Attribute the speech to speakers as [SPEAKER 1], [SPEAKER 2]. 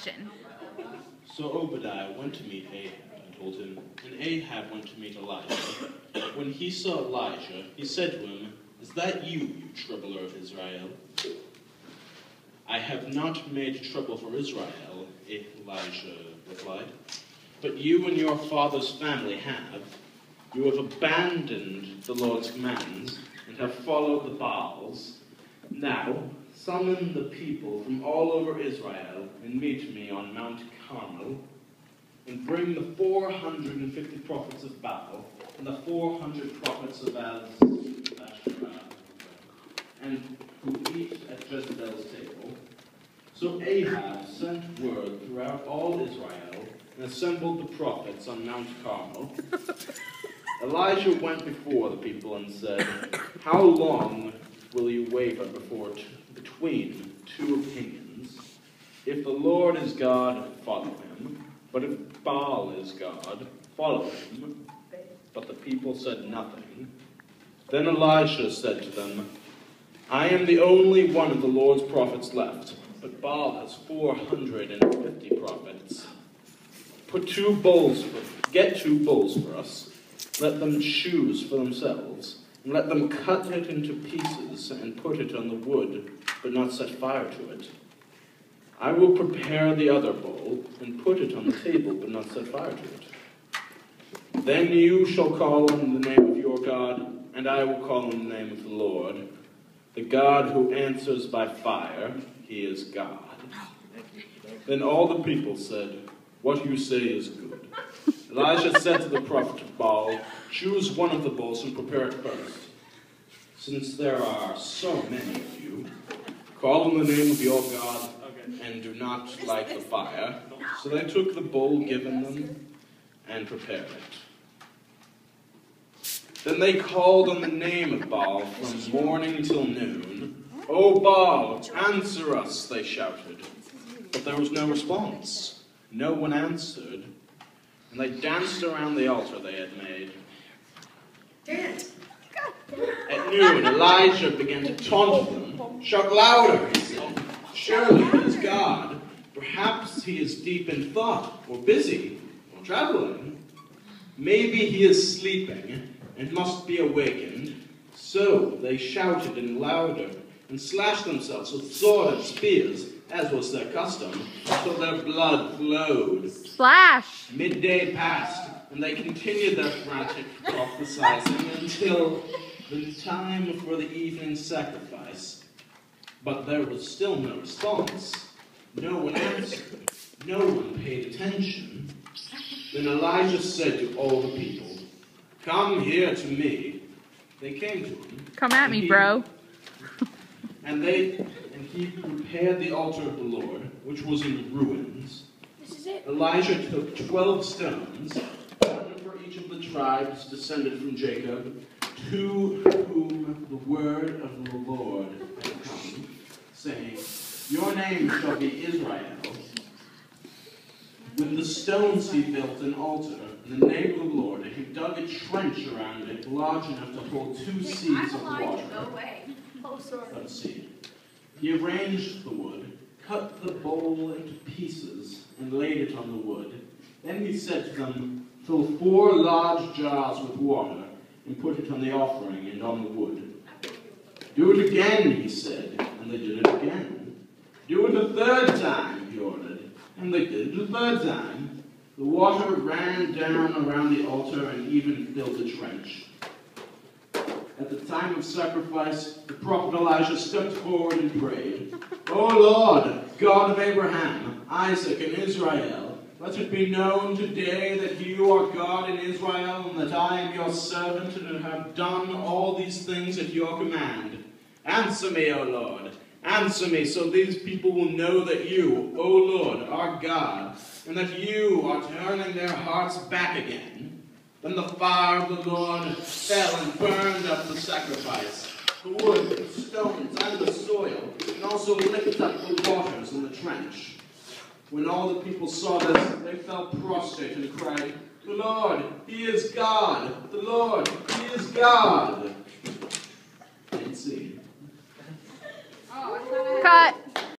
[SPEAKER 1] question.
[SPEAKER 2] So Obadiah went to meet Ahab and told him, and Ahab went to meet Elijah. When he saw Elijah, he said to him, "Is that you troubler of Israel?" "I have not made trouble for Israel," Elijah replied, "but you and your father's family have. You have abandoned the Lord's commands and have followed the Baals. Now, summon the people from all over Israel and meet me on Mount Carmel, and bring the 450 prophets of Baal and the 400 prophets of Asherah, and who eat at Jezebel's table." So Ahab sent word throughout all Israel and assembled the prophets on Mount Carmel. Elijah went before the people and said, "How long will you waver between two opinions? If the Lord is God, follow him. But if Baal is God, follow him." But the people said nothing. Then Elisha said to them, "I am the only one of the Lord's prophets left, but Baal has 450 prophets. Get two bulls for us. Let them choose for themselves, and let them cut it into pieces and put it on the wood, but not set fire to it. I will prepare the other bull and put it on the table, but not set fire to it. Then you shall call on the name of your God, and I will call on the name of the Lord. The God who answers by fire, he is God." Then all the people said, "What you say is good." Elijah said to the prophet of Baal, "Choose one of the bulls and prepare it first. Since there are so many of you, call on the name of your God and do not light the fire." So they took the bull given them and prepared it. Then they called on the name of Baal from morning till noon. "O Baal, answer us," they shouted. But there was no response. No one answered. And they danced around the altar they had made. At noon, Elijah began to taunt them. "Shout louder," he said. "Surely he is God. Perhaps he is deep in thought, or busy, or traveling. Maybe he is sleeping and must be awakened." So they shouted and louder and slashed themselves with swords and spears, as was their custom, until their blood flowed.
[SPEAKER 1] Slash!
[SPEAKER 2] Midday passed, and they continued their frantic prophesying until the time for the evening sacrifice. But there was still no response. No one answered. No one paid attention. Then Elijah said to all the people, "Come here to me." They came to him.
[SPEAKER 1] Come at me, bro.
[SPEAKER 2] And he prepared the altar of the Lord, which was in ruins.
[SPEAKER 3] This is it.
[SPEAKER 2] Elijah took 12 stones, one for each of the tribes descended from Jacob, to whom the word of the Lord had come, saying, "Your name shall be Israel." With the stones he built an altar in the name of the Lord, and he dug a trench around it large enough to hold 2 seeds of water. Let's see. He arranged the wood, cut the bowl into pieces, and laid it on the wood. Then he said to them, "Fill 4 large jars with water, and put it on the offering and on the wood." "Do it again," he said, and they did it again. "Do it a 3rd time," he ordered, and they did it a 3rd time. The water ran down around the altar and even filled the trench. At the time of sacrifice, the prophet Elijah stepped forward and prayed, "O Lord, God of Abraham, Isaac, and Israel, let it be known today that you are God in Israel, and that I am your servant, and have done all these things at your command. Answer me, O Lord, answer me, so these people will know that you, O Lord, are God, and that you are turning their hearts back again." Then the fire of the Lord fell and burned up the sacrifice, the wood, the stones, and the soil, and also licked up the waters in the trench. When all the people saw this, they fell prostrate and cried, "The Lord, he is God! The Lord, he is God!" Let's see.
[SPEAKER 1] Cut!